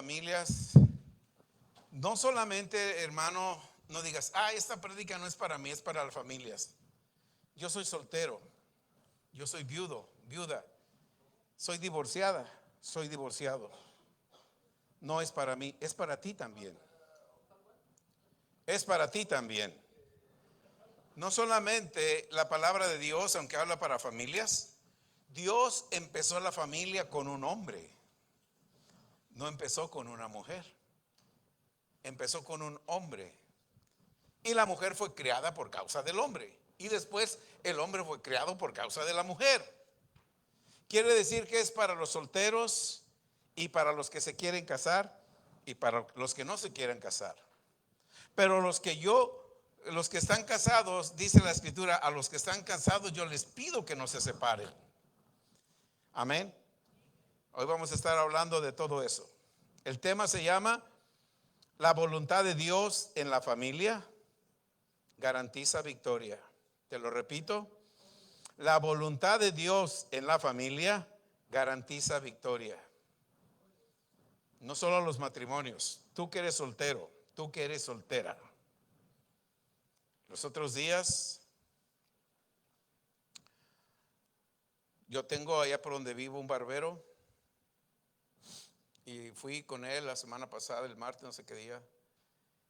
familias, no solamente, hermano, no digas, esta prédica no es para mí, es para las familias. Yo soy soltero, yo soy viuda, soy divorciada, soy divorciado. No es para mí, es para ti también. Es para ti también. No solamente la palabra de Dios, aunque habla para familias, Dios empezó la familia con un hombre, no empezó con una mujer, empezó con un hombre. Y la mujer fue creada por causa del hombre. Y después el hombre fue creado por causa de la mujer. Quiere decir que es para los solteros y para los que se quieren casar y para los que no se quieren casar. Pero los que están casados, dice la escritura, a los que están casados yo les pido que no se separen. Amén. Hoy vamos a estar hablando de todo eso. El tema se llama la voluntad de Dios en la familia garantiza victoria. Te lo repito, la voluntad de Dios en la familia garantiza victoria. No solo los matrimonios, tú que eres soltero, tú que eres soltera. Los otros días, yo tengo allá por donde vivo un barbero y fui con él la semana pasada, el martes, no sé qué día,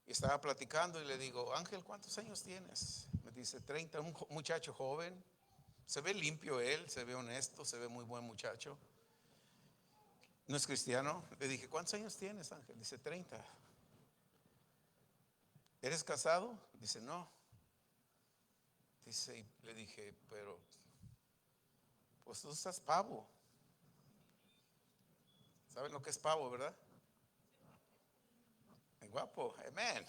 y estaba platicando y le digo, Ángel, ¿cuántos años tienes? Me dice 30, un muchacho joven, se ve limpio él, se ve honesto, se ve muy buen muchacho. ¿No es cristiano? Le dije, ¿cuántos años tienes, Ángel? Dice 30. ¿Eres casado? Dice, no. Dice, y le dije, pero pues tú estás pavo. ¿Saben lo que es pavo, verdad? Guapo, amén.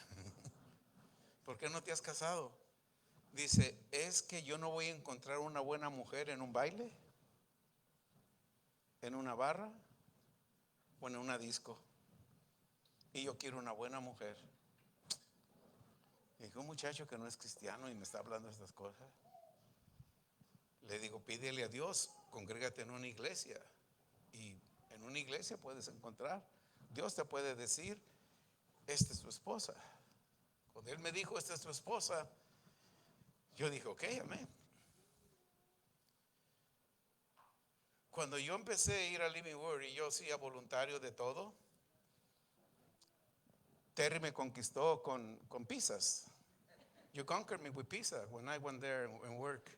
¿Por qué no te has casado? Dice, es que yo no voy a encontrar una buena mujer en un baile, en una barra o en una disco. Y yo quiero una buena mujer. Y un muchacho que no es cristiano y me está hablando de estas cosas. Le digo, pídele a Dios, congrégate en una iglesia. Y en una iglesia puedes encontrar. Dios te puede decir, esta es tu esposa. Cuando él me dijo, esta es tu esposa, yo dije, ok, amén. Cuando yo empecé a ir a Living Word y yo hacía voluntario de todo, Terry me conquistó con pizzas. You conquered me with pizza when I went there and work.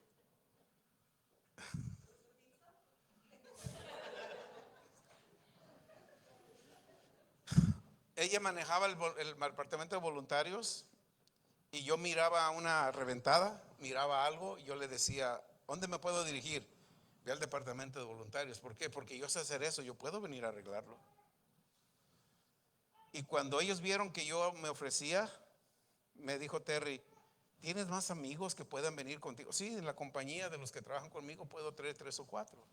Ella manejaba el departamento de voluntarios y yo miraba una reventada, miraba algo y yo le decía, ¿dónde me puedo dirigir? Ve al departamento de voluntarios. ¿Por qué? Porque yo sé hacer eso, yo puedo venir a arreglarlo. Y cuando ellos vieron que yo me ofrecía, me dijo Terry, ¿tienes más amigos que puedan venir contigo? Sí, en la compañía de los que trabajan conmigo puedo traer 3 o 4.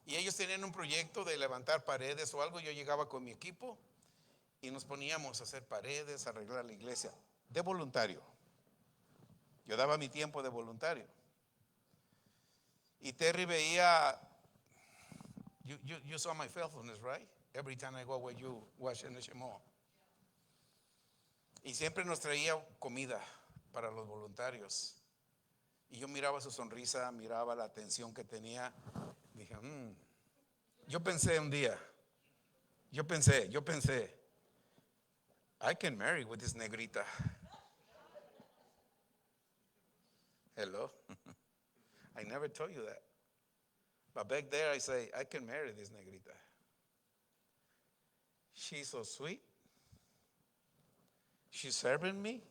Y ellos tenían un proyecto de levantar paredes o algo. Yo llegaba con mi equipo y nos poníamos a hacer paredes, a arreglar la iglesia, de voluntario. Yo daba mi tiempo de voluntario. Y Terry veía, you saw my faithfulness, right? Every time I go where you wash in the Shemo. Y siempre nos traía comida para los voluntarios. Y yo miraba su sonrisa, miraba la atención que tenía. Dije, Yo pensé un día, yo pensé, I can marry with this negrita. Hello. I never told you that. But back there I say, I can marry this negrita. She's so sweet. She's serving me.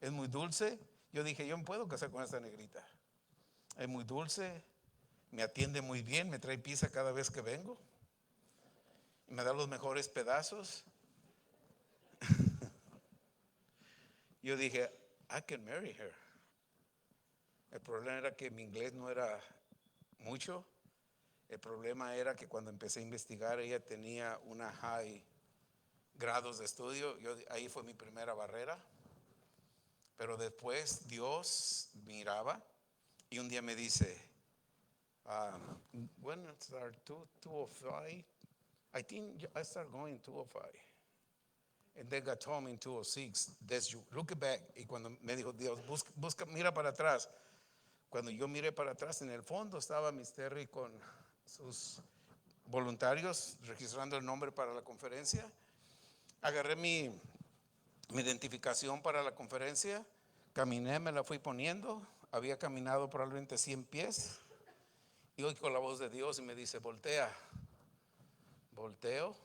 Es muy dulce. Yo dije, yo me puedo casar con esta negrita. Es muy dulce, me atiende muy bien, me trae pizza cada vez que vengo. Y me da los mejores pedazos. Yo dije, I can marry her. El problema era que mi inglés no era mucho. El problema era que cuando empecé a investigar, ella tenía una high grados de estudio. Ahí fue mi primera barrera. Pero después Dios miraba y un día me dice, when it's our 205, I think I started going 205. And then God told me in 206, look back. Y cuando me dijo Dios, busca, mira para atrás. Cuando yo miré para atrás, en el fondo estaba Miss Terry con sus voluntarios registrando el nombre para la conferencia. Agarré mi identificación para la conferencia, caminé, me la fui poniendo. Había caminado probablemente 100 pies y oigo la voz de Dios y me dice, voltea. Volteo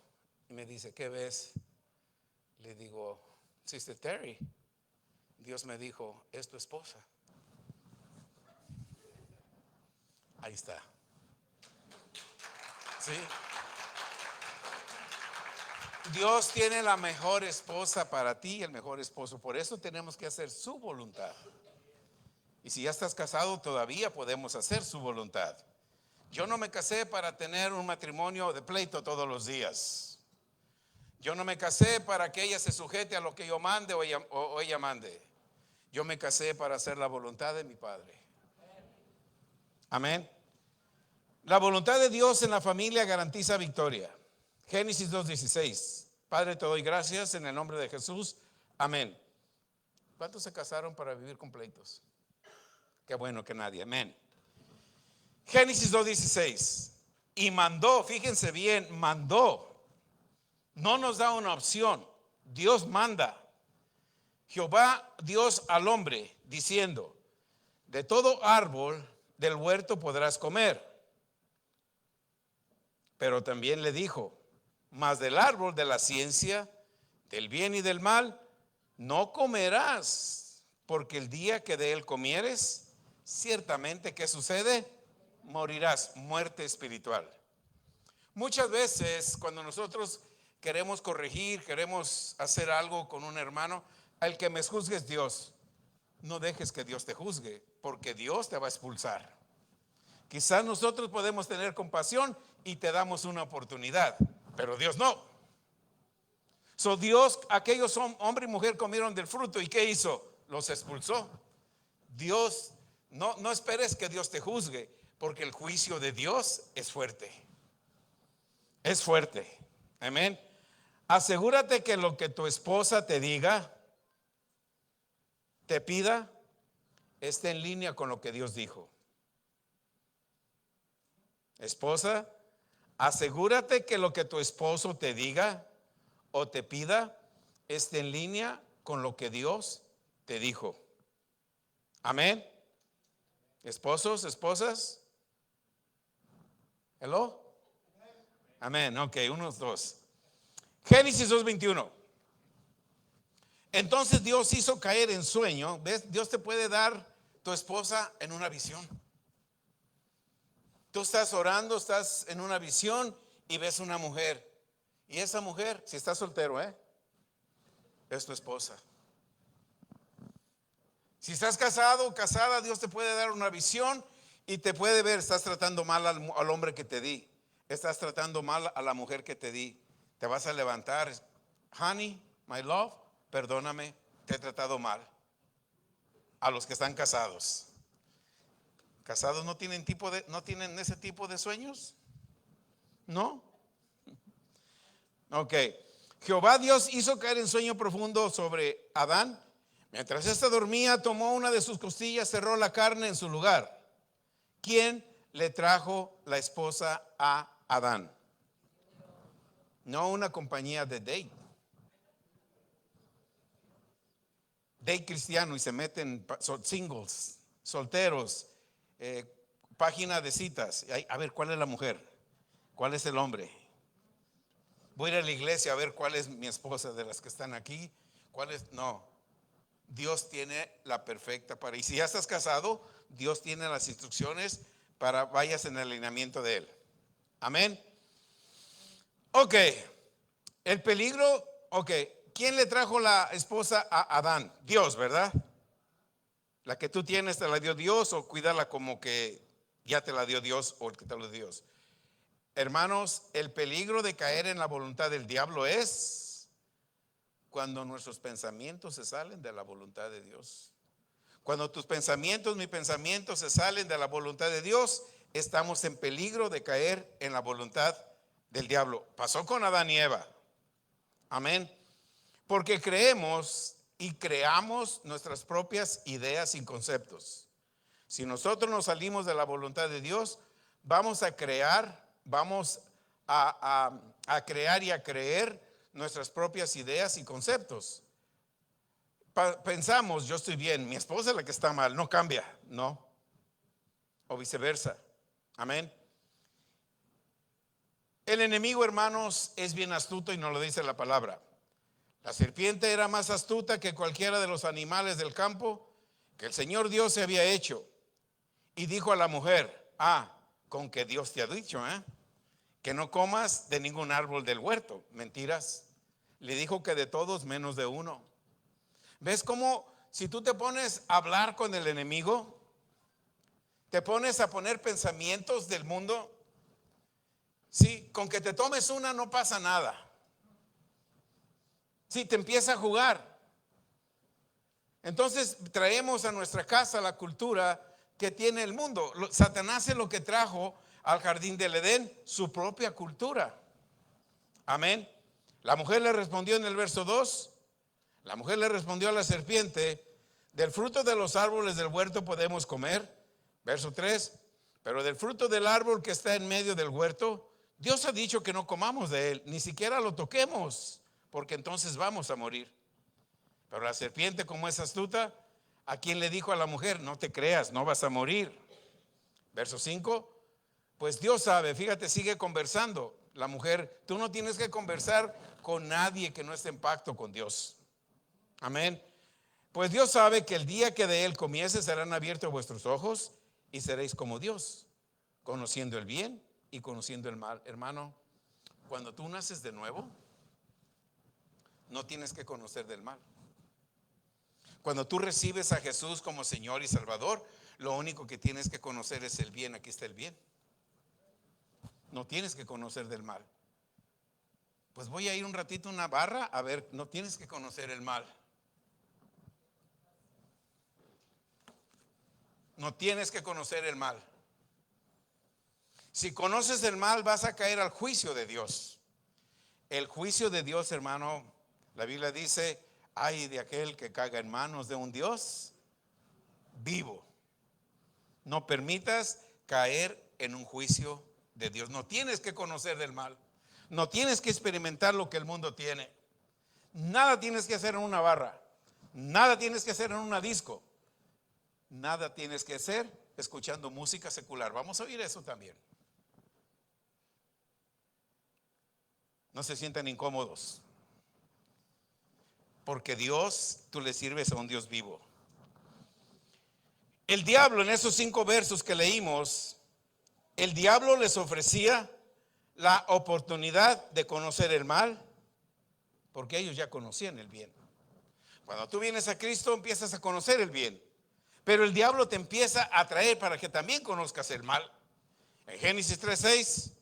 y me dice, ¿qué ves? Le digo, Sister Terry. Dios me dijo, es tu esposa. Ahí está. ¿Sí? Dios tiene la mejor esposa para ti y el mejor esposo. Por eso tenemos que hacer su voluntad. Y si ya estás casado, todavía podemos hacer su voluntad. Yo no me casé para tener un matrimonio de pleito todos los días. Yo no me casé para que ella se sujete a lo que yo mande o ella mande. Yo me casé para hacer la voluntad de mi Padre. Amén. La voluntad de Dios en la familia garantiza victoria. Génesis 2:16. Padre, te doy gracias en el nombre de Jesús. Amén. ¿Cuántos se casaron para vivir con pleitos? Qué bueno que nadie. Amén. Génesis 2:16. Y mandó, fíjense bien, mandó. No nos da una opción. Dios manda. Jehová Dios al hombre, diciendo, de todo árbol del huerto podrás comer. Pero también le dijo, mas del árbol de la ciencia, del bien y del mal, no comerás, porque el día que de él comieres, ciertamente, ¿qué sucede? Morirás, muerte espiritual. Muchas veces cuando nosotros queremos corregir, queremos hacer algo con un hermano, el que me juzgue es Dios. No dejes que Dios te juzgue, porque Dios te va a expulsar. Quizás nosotros podemos tener compasión y te damos una oportunidad, pero Dios no. Dios, aquellos hombre y mujer comieron del fruto, ¿y qué hizo? Los expulsó. Dios, no esperes que Dios te juzgue, porque el juicio de Dios es fuerte. Es fuerte. Amén. Asegúrate que lo que tu esposa te diga, te pida, esté en línea con lo que Dios dijo. Esposa, asegúrate que lo que tu esposo te diga o te pida esté en línea con lo que Dios te dijo. Amén. Esposos, esposas. Hello. Amén. Ok, unos dos. Génesis 2:21. Entonces Dios hizo caer en sueño. ¿Ves? Dios te puede dar tu esposa en una visión. Tú estás orando, estás en una visión y ves una mujer. Y esa mujer, si estás soltero, es tu esposa. Si estás casado o casada, Dios te puede dar una visión y te puede ver, estás tratando mal al hombre que te di. Estás tratando mal a la mujer que te di. Te vas a levantar. Honey, my love, perdóname, te he tratado mal. A los que están casados. ¿Casados no tienen ese tipo de sueños? ¿No? Ok. Jehová Dios hizo caer en sueño profundo sobre Adán. Mientras éste dormía, tomó una de sus costillas, cerró la carne en su lugar. ¿Quién le trajo la esposa a Adán? No una compañía de date. Date cristiano y se meten singles, solteros, página de citas. A ver, ¿cuál es la mujer? ¿Cuál es el hombre? Voy a ir a la iglesia a ver cuál es mi esposa de las que están aquí. ¿Cuál es? No. Dios tiene la perfecta para. Y si ya estás casado, Dios tiene las instrucciones para vayas en el alineamiento de Él. Amén. Ok. El peligro. Ok. ¿Quién le trajo la esposa a Adán? Dios, ¿verdad? La que tú tienes te la dio Dios, o cuídala como que ya te la dio Dios o el que te lo dio Dios. Hermanos, el peligro de caer en la voluntad del diablo es cuando nuestros pensamientos se salen de la voluntad de Dios. Cuando tus pensamientos, mis pensamientos se salen de la voluntad de Dios, estamos en peligro de caer en la voluntad del diablo. Pasó con Adán y Eva. Amén. Porque creemos y creamos nuestras propias ideas y conceptos. Si nosotros nos salimos de la voluntad de Dios, vamos a crear, vamos a crear y a creer nuestras propias ideas y conceptos. Pensamos, yo estoy bien, mi esposa es la que está mal, no cambia, no. O viceversa. Amén. El enemigo, hermanos, es bien astuto y nos lo dice la palabra. La serpiente era más astuta que cualquiera de los animales del campo que el Señor Dios se había hecho. Y dijo a la mujer, con que Dios te ha dicho, que no comas de ningún árbol del huerto. Mentiras. Le dijo que de todos menos de uno. ¿Ves cómo si tú te pones a hablar con el enemigo, te pones a poner pensamientos del mundo? Sí, con que te tomes una no pasa nada. Sí, te empieza a jugar. Entonces traemos a nuestra casa la cultura que tiene el mundo. Satanás es lo que trajo al jardín del Edén, su propia cultura. Amén. La mujer le respondió en el verso 2. La mujer le respondió a la serpiente, del fruto de los árboles del huerto podemos comer. Verso 3. Pero del fruto del árbol que está en medio del huerto, Dios ha dicho que no comamos de él, ni siquiera lo toquemos, porque entonces vamos a morir. Pero la serpiente, como es astuta, ¿a quién le dijo a la mujer? No te creas, no vas a morir. Verso 5. Pues Dios sabe, fíjate, sigue conversando. La mujer, tú no tienes que conversar con nadie que no esté en pacto con Dios. Amén. Pues Dios sabe que el día que de él comiese serán abiertos vuestros ojos y seréis como Dios, conociendo el bien y conociendo el mal. Hermano, cuando tú naces de nuevo, no tienes que conocer del mal. Cuando tú recibes a Jesús como Señor y Salvador, lo único que tienes que conocer es el bien. Aquí está el bien. No tienes que conocer del mal. Pues voy a ir un ratito a una barra, a ver, no tienes que conocer el mal. No tienes que conocer el mal. Si conoces el mal, vas a caer al juicio de Dios. El juicio de Dios, hermano, la Biblia dice, ay de aquel que caiga en manos de un Dios vivo. No permitas caer en un juicio de Dios. No tienes que conocer del mal. No tienes que experimentar lo que el mundo tiene. Nada tienes que hacer en una barra. Nada tienes que hacer en una disco. Nada tienes que hacer escuchando música secular. Vamos a oír eso también. No se sientan incómodos. Porque Dios, tú le sirves a un Dios vivo. El diablo, en esos 5 versos que leímos, el diablo les ofrecía la oportunidad de conocer el mal, porque ellos ya conocían el bien. Cuando tú vienes a Cristo, empiezas a conocer el bien. Pero el diablo te empieza a atraer para que también conozcas el mal. En Génesis 3:6,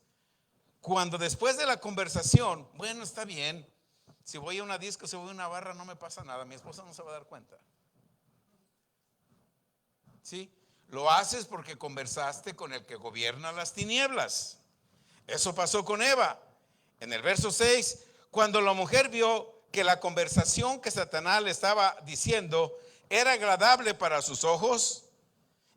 cuando después de la conversación, bueno, está bien, si voy a una disco, si voy a una barra, no me pasa nada, mi esposa no se va a dar cuenta. ¿Sí? Lo haces porque conversaste con el que gobierna las tinieblas. Eso pasó con Eva. En el verso 6, cuando la mujer vio que la conversación que Satanás le estaba diciendo era agradable para sus ojos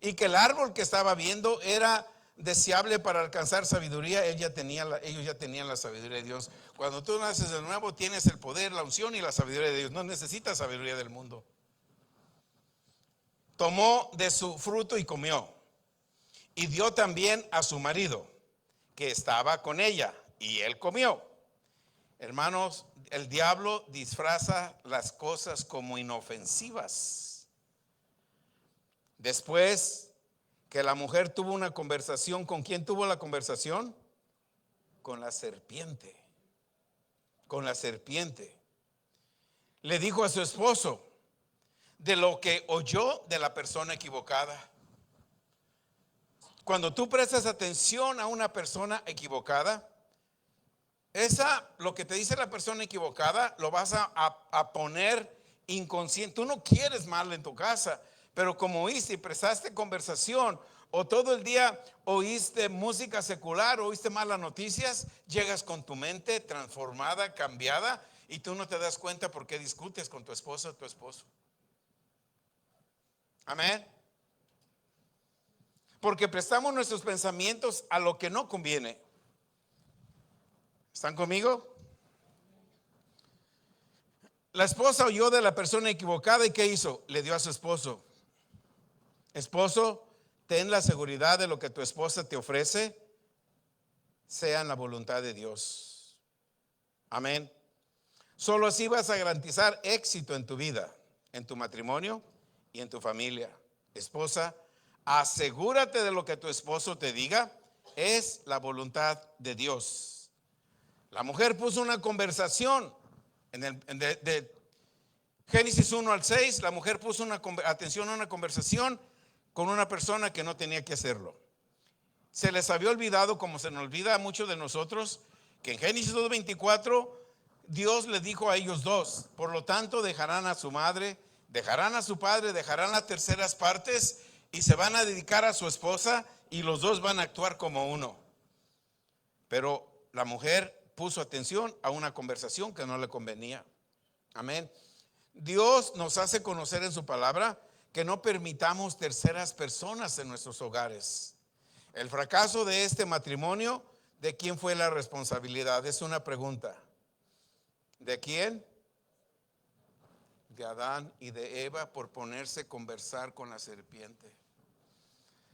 y que el árbol que estaba viendo era deseable para alcanzar sabiduría, ellos ya tenían la sabiduría de Dios. Cuando tú naces de nuevo, tienes el poder, la unción y la sabiduría de Dios. No necesitas sabiduría del mundo. Tomó de su fruto y comió, y dio también a su marido que estaba con ella, y él comió. Hermanos, el diablo disfraza las cosas como inofensivas. Después que la mujer tuvo una conversación, ¿con quién tuvo la conversación? Con la serpiente. Con la serpiente. Le dijo a su esposo de lo que oyó de la persona equivocada. Cuando tú prestas atención a una persona equivocada, lo que te dice la persona equivocada, lo vas a poner inconsciente. Tú no quieres mal en tu casa, pero como oíste y prestaste conversación, o todo el día oíste música secular, oíste malas noticias, llegas con tu mente transformada, cambiada, y tú no te das cuenta por qué discutes con tu esposa o tu esposo. Amén. Porque prestamos nuestros pensamientos a lo que no conviene. ¿Están conmigo? La esposa oyó de la persona equivocada y ¿qué hizo? Le dio a su esposo. Esposo, ten la seguridad de lo que tu esposa te ofrece sea en la voluntad de Dios. Amén. Solo así vas a garantizar éxito en tu vida, en tu matrimonio y en tu familia. Esposa, asegúrate de lo que tu esposo te diga es la voluntad de Dios. La mujer puso una conversación de Génesis 1 al 6. La mujer puso atención a una conversación con una persona que no tenía que hacerlo. Se les había olvidado, como se nos olvida a muchos de nosotros, que en Génesis 2:24 Dios le dijo a ellos dos: por lo tanto dejarán a su madre, dejarán a su padre, dejarán las terceras partes y se van a dedicar a su esposa, y los dos van a actuar como uno. Pero la mujer puso atención a una conversación que no le convenía. Amén. Dios nos hace conocer en su palabra que no permitamos terceras personas en nuestros hogares. El fracaso de este matrimonio, ¿de quién fue la responsabilidad? Es una pregunta. ¿De quién? De Adán y de Eva por ponerse a conversar con la serpiente.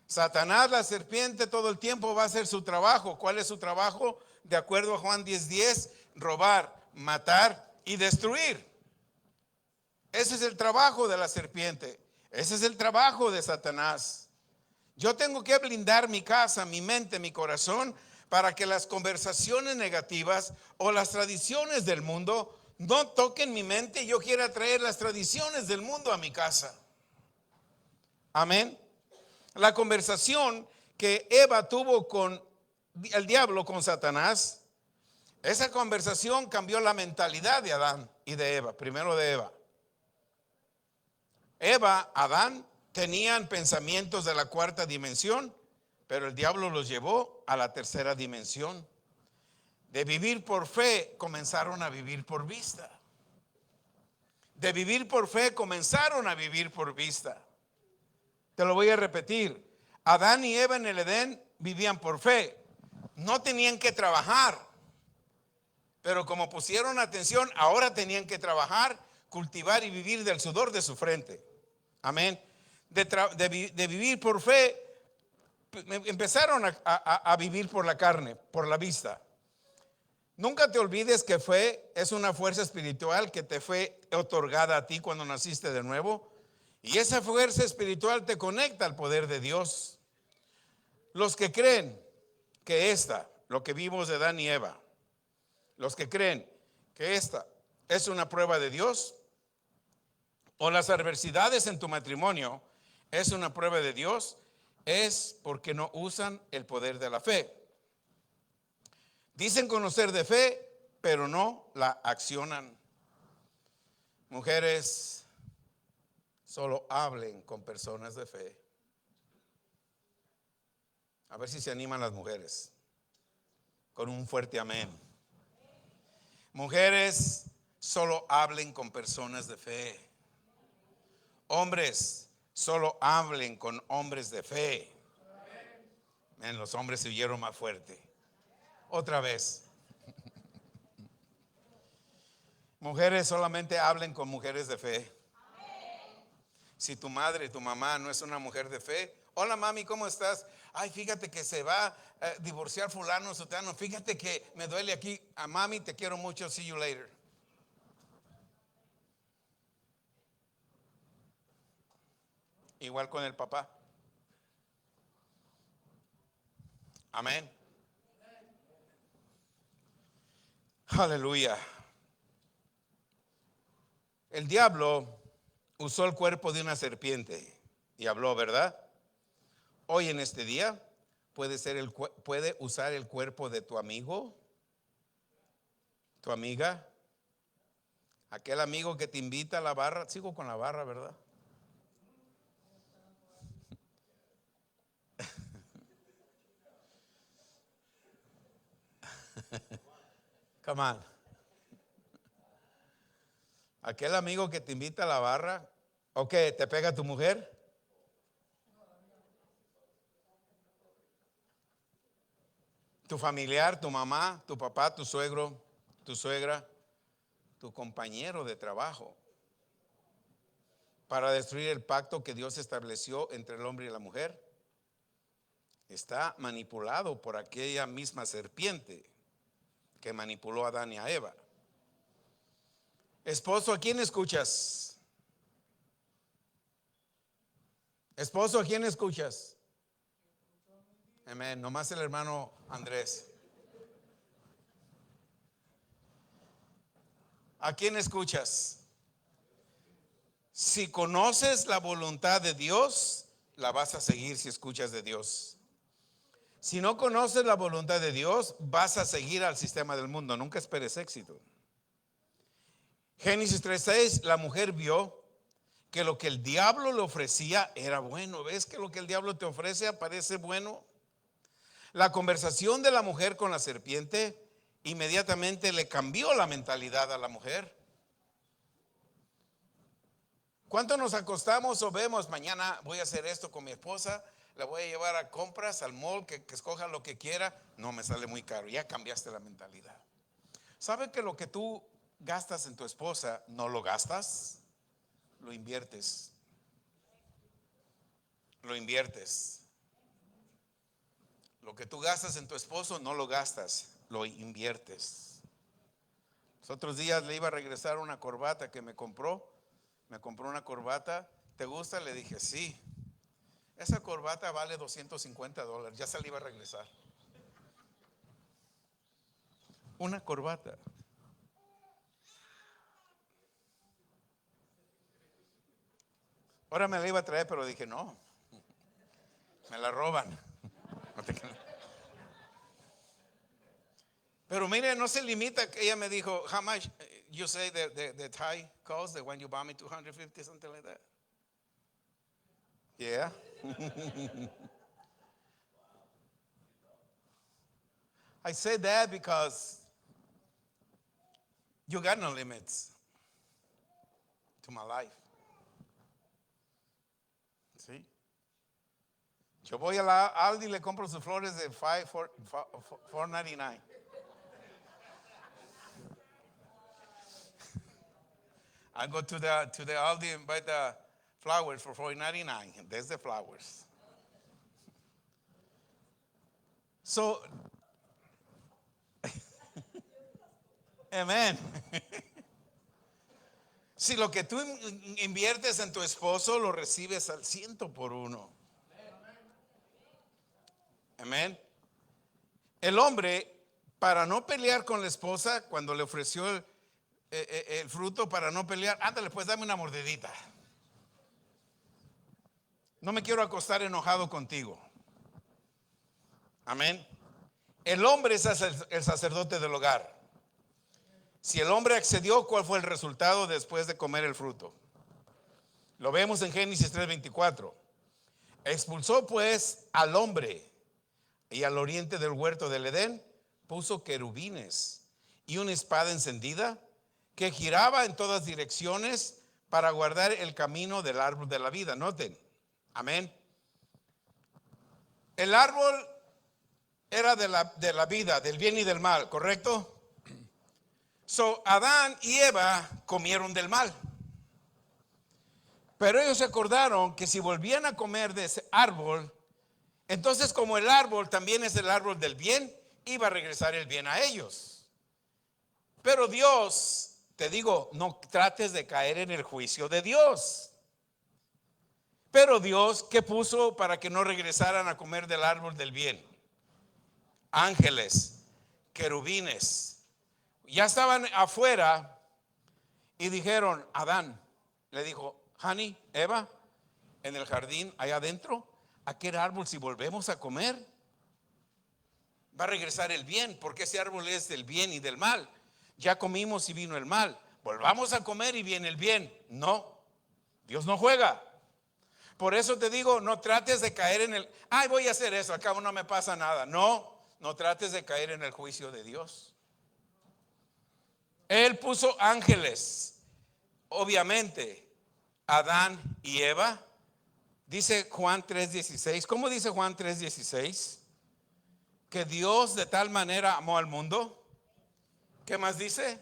Satanás, la serpiente, todo el tiempo va a hacer su trabajo. ¿Cuál es su trabajo? De acuerdo a Juan 10:10, robar, matar y destruir. Ese es el trabajo de la serpiente. Ese es el trabajo de Satanás. Yo tengo que blindar mi casa, mi mente, mi corazón, para que las conversaciones negativas o las tradiciones del mundo no toquen mi mente y yo quiera traer las tradiciones del mundo a mi casa. Amén. La conversación que Eva tuvo con el diablo, con Satanás, esa conversación cambió la mentalidad de Adán y de Eva, primero de Eva. Adán tenían pensamientos de la cuarta dimensión, pero el diablo los llevó a la tercera dimensión. De vivir por fe comenzaron a vivir por vista. De vivir por fe comenzaron a vivir por vista. Te lo voy a repetir. Adán y Eva en el Edén vivían por fe. No tenían que trabajar. Pero como pusieron atención, ahora tenían que trabajar, cultivar y vivir del sudor de su frente. Amén. De vivir por fe, empezaron a vivir por la carne, por la vista. Nunca te olvides que fe es una fuerza espiritual que te fue otorgada a ti cuando naciste de nuevo. Y esa fuerza espiritual te conecta al poder de Dios. Los que creen que lo que vimos de Adán y Eva, los que creen que esta es una prueba de Dios, o las adversidades en tu matrimonio es una prueba de Dios, es porque no usan el poder de la fe. Dicen conocer de fe, pero no la accionan. Mujeres, solo hablen con personas de fe. A ver si se animan las mujeres con un fuerte amén. Mujeres, solo hablen con personas de fe. Hombres, solo hablen con hombres de fe. Los hombres se oyeron más fuerte. Otra vez. Mujeres, solamente hablen con mujeres de fe. Si tu madre, tu mamá no es una mujer de fe: hola mami, ¿cómo estás? Ay, fíjate que se va a divorciar fulano, sotano. Fíjate que me duele aquí. A mami, te quiero mucho, see you later. Igual con el papá. Amén. Aleluya. El diablo usó el cuerpo de una serpiente y habló, ¿verdad? Hoy en este día puede usar el cuerpo de tu amigo, tu amiga, aquel amigo que te invita a la barra. Sigo con la barra, ¿verdad? Come on. Aquel amigo que te invita a la barra, ¿o qué? ¿Te pega tu mujer? Tu familiar, tu mamá, tu papá, tu suegro, tu suegra, tu compañero de trabajo, para destruir el pacto que Dios estableció entre el hombre y la mujer. Está manipulado por aquella misma serpiente que manipuló a Adán y a Eva. Esposo, ¿a quién escuchas? Esposo, ¿a quién escuchas? Amén. Nomás el hermano Andrés. ¿A quién escuchas? Si conoces la voluntad de Dios, la vas a seguir si escuchas de Dios. Si no conoces la voluntad de Dios, vas a seguir al sistema del mundo. Nunca esperes éxito. Génesis 3:6, la mujer vio que lo que el diablo le ofrecía era bueno. ¿Ves que lo que el diablo te ofrece parece bueno? La conversación de la mujer con la serpiente inmediatamente le cambió la mentalidad a la mujer. ¿Cuánto nos acostamos o vemos? Mañana voy a hacer esto con mi esposa, la voy a llevar a compras, al mall, que escoja lo que quiera. No, me sale muy caro. Ya cambiaste la mentalidad. ¿Sabe que lo que tú gastas en tu esposa no lo gastas? Lo inviertes. Lo inviertes. Lo que tú gastas en tu esposo no lo gastas, lo inviertes. Los otros días le iba a regresar una corbata que me compró una corbata. ¿Te gusta? Le dije sí. Esa corbata vale $250, ya se la iba a regresar. Una corbata. Ahora me la iba a traer, pero dije no, me la roban. Pero mire, no se limita. Ella me dijo, how much you say the tie cost, the one you bought me, 250, something like that. Yeah. I say that because you got no limits to my life. ¿Sí? Yo voy a la Aldi y le compro sus flores de $4.99. I go to the Aldi and buy the flowers for $4.99. There's the flowers. So, amen. Si lo que tú inviertes en tu esposo lo recibes al 100%. Amén. El hombre, para no pelear con la esposa, cuando le ofreció el fruto, para no pelear, ándale, pues dame una mordidita. No me quiero acostar enojado contigo. Amén. El hombre es el sacerdote del hogar. Si el hombre accedió, ¿cuál fue el resultado después de comer el fruto? Lo vemos en Génesis 3:24. Expulsó pues al hombre y al oriente del huerto del Edén puso querubines y una espada encendida que giraba en todas direcciones para guardar el camino del árbol de la vida. Noten, amén. El árbol era de la vida, del bien y del mal, ¿correcto? So, Adán y Eva comieron del mal. Pero ellos se acordaron que si volvían a comer de ese árbol, entonces como el árbol también es el árbol del bien, iba a regresar el bien a ellos. Pero Dios, te digo, no trates de caer en el juicio de Dios. Pero Dios, ¿qué puso para que no regresaran a comer del árbol del bien? Ángeles, querubines. Ya estaban afuera y dijeron, Adán le dijo, honey, Eva, en el jardín allá adentro, aquel árbol, si volvemos a comer, va a regresar el bien, porque ese árbol es del bien y del mal. Ya comimos y vino el mal, volvamos a comer y viene el bien. No, Dios no juega. Por eso te digo, no trates de caer en el, ay, voy a hacer eso, al cabo no me pasa nada. No trates de caer en el juicio de Dios. Él puso ángeles, obviamente, Adán y Eva. Dice Juan 3:16. ¿Cómo dice Juan 3:16? Que Dios de tal manera amó al mundo. ¿Qué más dice?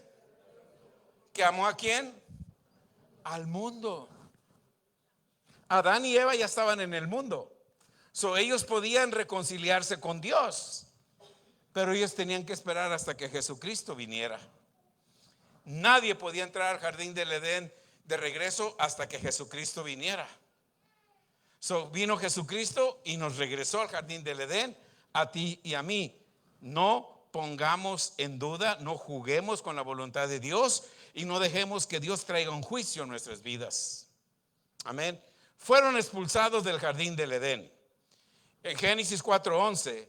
¿Que amó a quién? Al mundo. Adán y Eva ya estaban en el mundo. Ellos podían reconciliarse con Dios, pero ellos tenían que esperar hasta que Jesucristo viniera. Nadie podía entrar al jardín del Edén de regreso hasta que Jesucristo viniera. Vino Jesucristo y nos regresó al jardín del Edén, a ti y a mí. No pongamos en duda, no juguemos con la voluntad de Dios y no dejemos que Dios traiga un juicio en nuestras vidas. Amén. Fueron expulsados del jardín del Edén. En Génesis 4:11.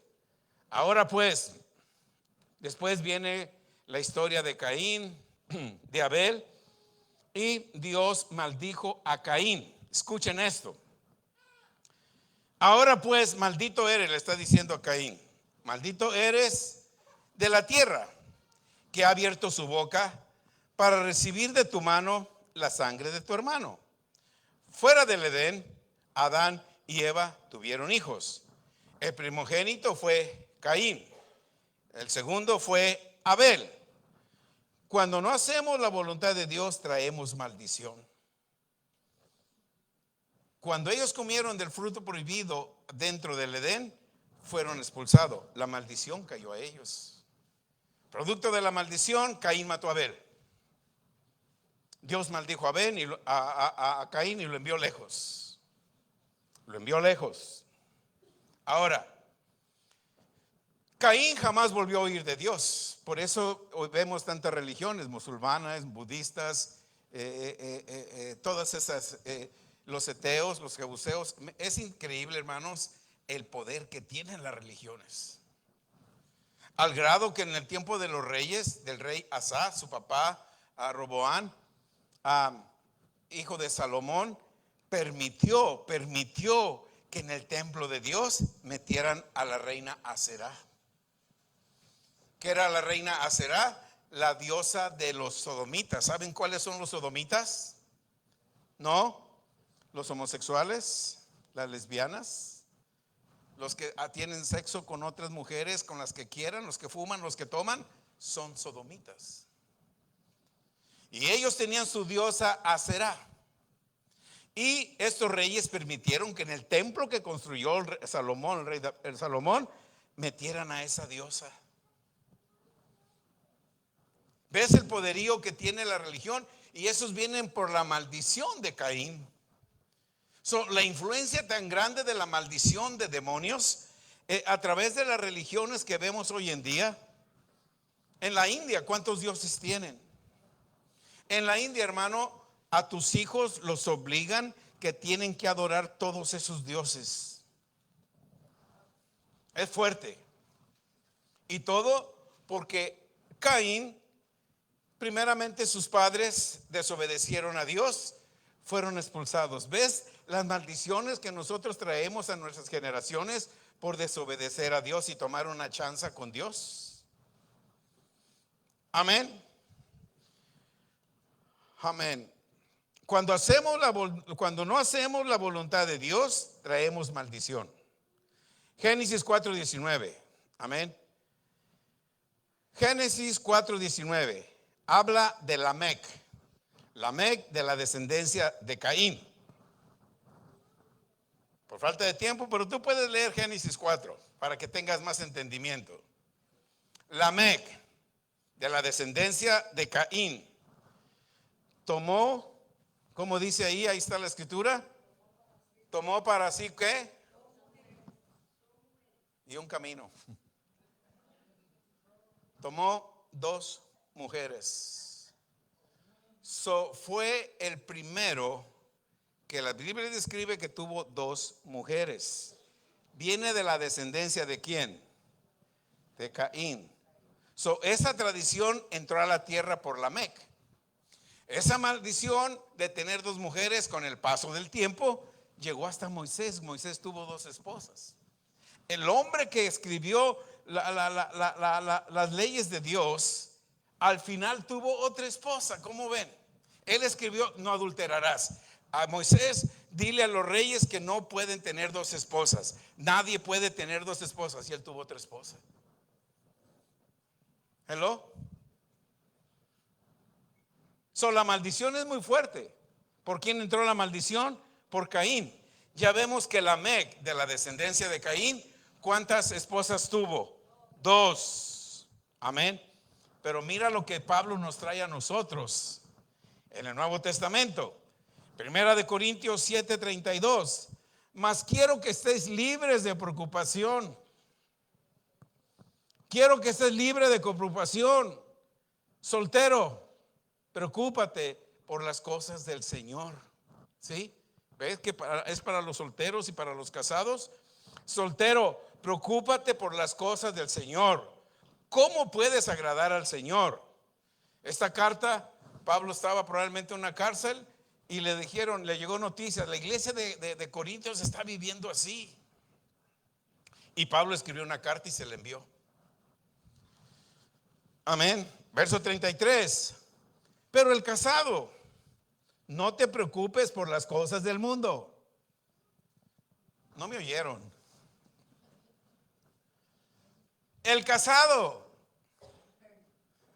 Ahora pues, después viene la historia de Caín, de Abel, y Dios maldijo a Caín. Escuchen esto. Ahora pues, maldito eres, le está diciendo a Caín, maldito eres de la tierra, que ha abierto su boca para recibir de tu mano la sangre de tu hermano. Fuera del Edén, Adán y Eva tuvieron hijos. El primogénito fue Caín. El segundo fue Abel. Cuando no hacemos la voluntad de Dios, traemos maldición. Cuando ellos comieron del fruto prohibido dentro del Edén, fueron expulsados. La maldición cayó a ellos. Producto de la maldición, Caín mató a Abel. Dios maldijo a Abel y a Caín y lo envió lejos. Lo envió lejos. Ahora, Caín jamás volvió a oír de Dios. Por eso hoy vemos tantas religiones, musulmanas, budistas, todas esas, los ateos, los jebuseos. Es increíble, hermanos, el poder que tienen las religiones. Al grado que en el tiempo de los reyes, del rey Asa, su papá, Roboán, hijo de Salomón, permitió que en el templo de Dios metieran a la reina Aserá. ¿Qué era la reina Aserá? La diosa de los sodomitas. ¿Saben cuáles son los sodomitas? ¿No? Los homosexuales, las lesbianas, los que tienen sexo con otras mujeres, con las que quieran, los que fuman, los que toman, son sodomitas. Y ellos tenían su diosa Aserá. Y estos reyes permitieron que en el templo que construyó el rey Salomón, metieran a esa diosa. ¿Ves el poderío que tiene la religión? Y esos vienen por la maldición de Caín. La influencia tan grande de la maldición de demonios a través de las religiones que vemos hoy en día. En la India, ¿cuántos dioses tienen? En la India, hermano, a tus hijos los obligan que tienen que adorar todos esos dioses. Es fuerte. Y todo porque Caín, primeramente sus padres desobedecieron a Dios, fueron expulsados. ¿Ves las maldiciones que nosotros traemos a nuestras generaciones por desobedecer a Dios y tomar una chanza con Dios? Amén. Amén. Cuando no hacemos la voluntad de Dios, traemos maldición. Génesis 4:19. Amén. Génesis 4:19 habla de Lamec. Lamec, de la descendencia de Caín. Por falta de tiempo, pero tú puedes leer Génesis 4 para que tengas más entendimiento. Lamec, de la descendencia de Caín, tomó, como dice ahí está la escritura, tomó para sí ¿qué? Y un camino. Tomó 2 mujeres. Fue el primero que la Biblia describe que tuvo 2 mujeres. Viene de la descendencia de ¿quién? De Caín. Esa tradición entró a la tierra por Lamec. Esa maldición de tener 2 mujeres con el paso del tiempo llegó hasta Moisés. Moisés tuvo 2 esposas. El hombre que escribió las leyes de Dios Al final tuvo otra esposa, ¿cómo ven? Él escribió, no adulterarás. A Moisés, dile a los reyes que no pueden tener dos esposas. Nadie puede tener dos esposas, y él tuvo otra esposa. Hello. La maldición es muy fuerte. ¿Por quién entró la maldición? Por Caín. Ya vemos que Lamec, de la descendencia de Caín, ¿cuántas esposas tuvo? 2. Amén. Pero mira lo que Pablo nos trae a nosotros en el Nuevo Testamento. Primera de Corintios 7:32. Mas quiero que estéis libres de preocupación. Quiero que estés libre de preocupación. Soltero, preocúpate por las cosas del Señor. ¿Sí? ¿Ves que es para los solteros y para los casados? Soltero, preocúpate por las cosas del Señor. ¿Cómo puedes agradar al Señor? Esta carta, Pablo estaba probablemente en una cárcel y le dijeron, le llegó noticias, la iglesia de Corintios está viviendo así. Y Pablo escribió una carta y se la envió. Amén. Verso 33. Pero el casado, no te preocupes por las cosas del mundo. No me oyeron. El casado.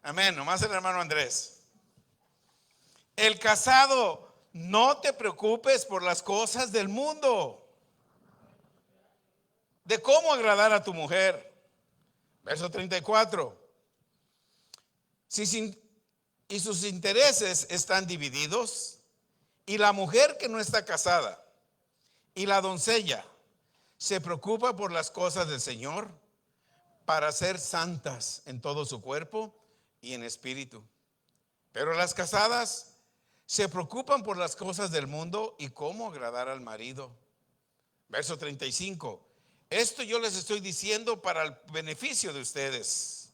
Amén. Nomás el hermano Andrés. El casado, no te preocupes por las cosas del mundo. De cómo agradar a tu mujer. Verso 34. Y sus intereses están divididos, y la mujer que no está casada y la doncella se preocupa por las cosas del Señor para ser santas en todo su cuerpo y en espíritu. Pero las casadas se preocupan por las cosas del mundo y cómo agradar al marido. Verso 35. Esto yo les estoy diciendo para el beneficio de ustedes,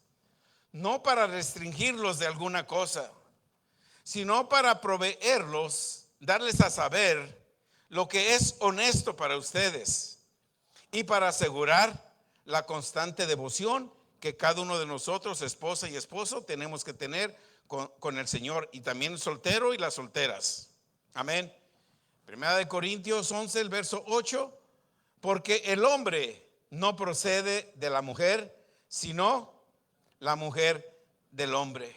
no para restringirlos de alguna cosa, sino para proveerlos, darles a saber lo que es honesto para ustedes y para asegurar la constante devoción que cada uno de nosotros, esposa y esposo, tenemos que tener con el Señor, y también el soltero y las solteras. Amén. Primera de Corintios 11, el verso 8. Porque el hombre no procede de la mujer, sino la mujer del hombre.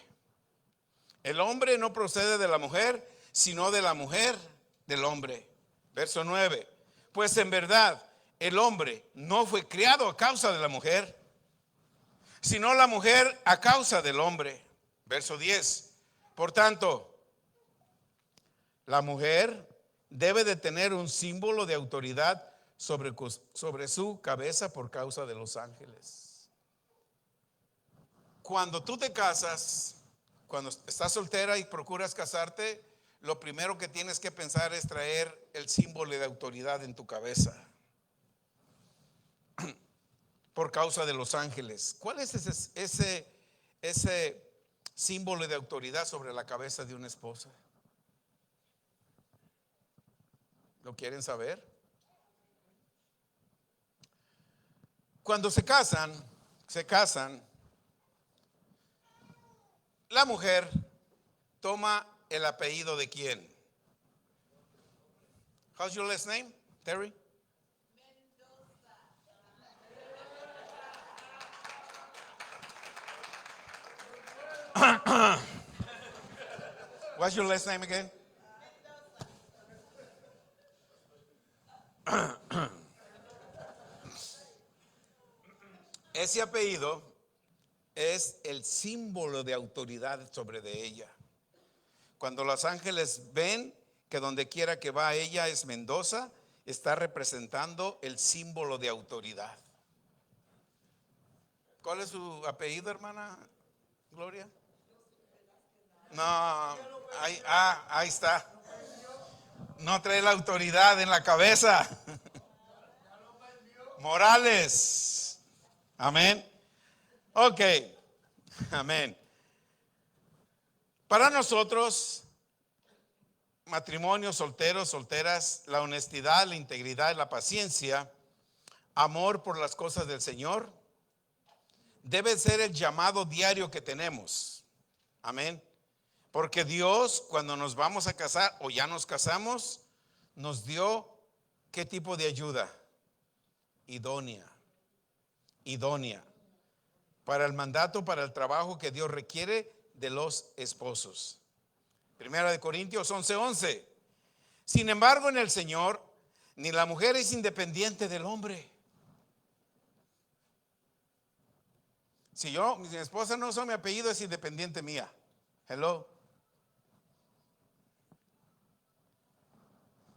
El hombre no procede de la mujer, sino de la mujer del hombre. Verso 9. Pues en verdad el hombre no fue criado a causa de la mujer, sino la mujer a causa del hombre. Verso 10. Por tanto, la mujer debe de tener un símbolo de autoridad sobre su cabeza por causa de los ángeles. Cuando tú te casas, cuando estás soltera y procuras casarte, lo primero que tienes que pensar es traer el símbolo de autoridad en tu cabeza por causa de los ángeles. ¿Cuál es ese símbolo de autoridad sobre la cabeza de una esposa? ¿Lo quieren saber? Cuando se casan, la mujer toma el apellido de quién. How's your last name, Terry? What's your last name again? Ese apellido es el símbolo de autoridad sobre de ella. Cuando los ángeles ven que donde quiera que va ella es Mendoza, está representando el símbolo de autoridad. ¿Cuál es su apellido, hermana Gloria? No, ahí está. No trae la autoridad en la cabeza. Morales. Amén. Ok. Amén. Para nosotros, matrimonios, solteros, solteras, la honestidad, la integridad, la paciencia, amor por las cosas del Señor, debe ser el llamado diario que tenemos. Amén. Porque Dios, cuando nos vamos a casar o ya nos casamos, nos dio ¿qué tipo de ayuda? Idónea. Idónea. Para el mandato, para el trabajo que Dios requiere de los esposos. Primera de Corintios 11:11. Sin embargo, en el Señor, ni la mujer es independiente del hombre. Si mi esposa no usa mi apellido, es independiente mía. Hello.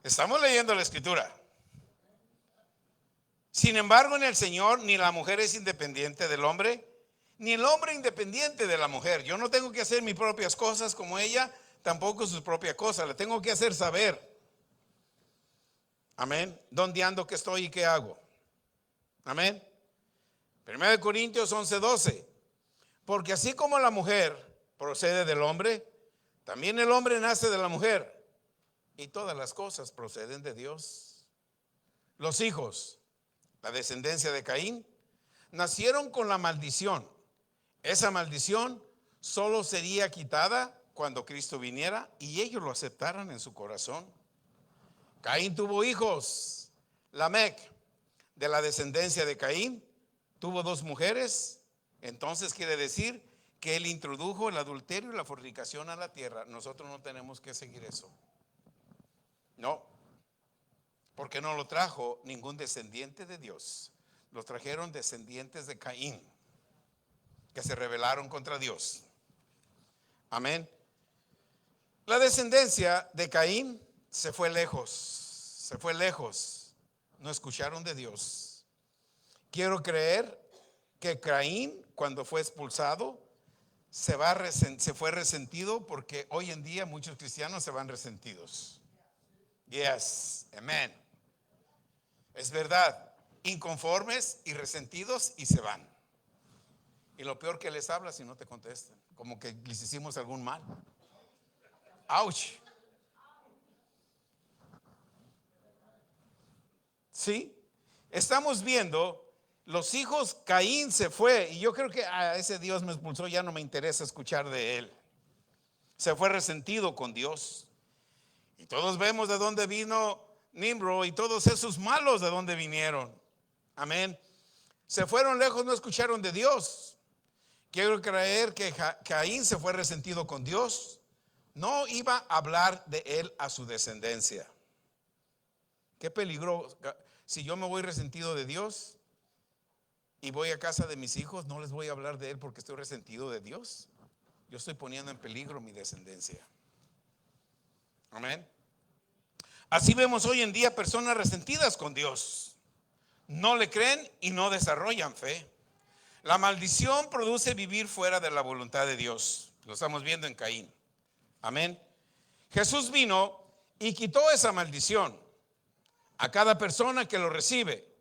Estamos leyendo la escritura. Sin embargo, en el Señor, ni la mujer es independiente del hombre, ni el hombre independiente de la mujer. Yo no tengo que hacer mis propias cosas como ella, tampoco sus propias cosas. Le tengo que hacer saber. Amén. ¿Dónde ando, qué estoy y qué hago? Amén. 1 Corintios 11:12. Porque así como la mujer procede del hombre, también el hombre nace de la mujer. Y todas las cosas proceden de Dios. Los hijos, la descendencia de Caín, nacieron con la maldición. Esa maldición solo sería quitada cuando Cristo viniera y ellos lo aceptaran en su corazón. Caín tuvo hijos. Lamec, de la descendencia de Caín, tuvo 2 mujeres. Entonces quiere decir que él introdujo el adulterio y la fornicación a la tierra. Nosotros no tenemos que seguir eso. No, porque no lo trajo ningún descendiente de Dios. Los trajeron descendientes de Caín, que se rebelaron contra Dios. Amén. La descendencia de Caín se fue lejos, no escucharon de Dios. Quiero creer que Caín, cuando fue expulsado, se fue resentido, porque hoy en día muchos cristianos se van resentidos. Yes, amén. Es verdad, inconformes y resentidos y se van. Y lo peor que les habla si no te contestan, como que les hicimos algún mal. Ouch. Sí, estamos viendo los hijos. Caín se fue y yo creo que ese Dios me expulsó, ya no me interesa escuchar de él. Se fue resentido con Dios. Y todos vemos de dónde vino Nimrod y todos esos malos de dónde vinieron. Amén. Se fueron lejos, no escucharon de Dios. Quiero creer que Caín se fue resentido con Dios. No iba a hablar de él a su descendencia. Qué peligro. Si yo me voy resentido de Dios y voy a casa de mis hijos, no les voy a hablar de él porque estoy resentido de Dios. Yo estoy poniendo en peligro mi descendencia. Amén. Así vemos hoy en día personas resentidas con Dios. No le creen y no desarrollan fe. La maldición produce vivir fuera de la voluntad de Dios. Lo estamos viendo en Caín. Amén. Jesús vino y quitó esa maldición a cada persona que lo recibe.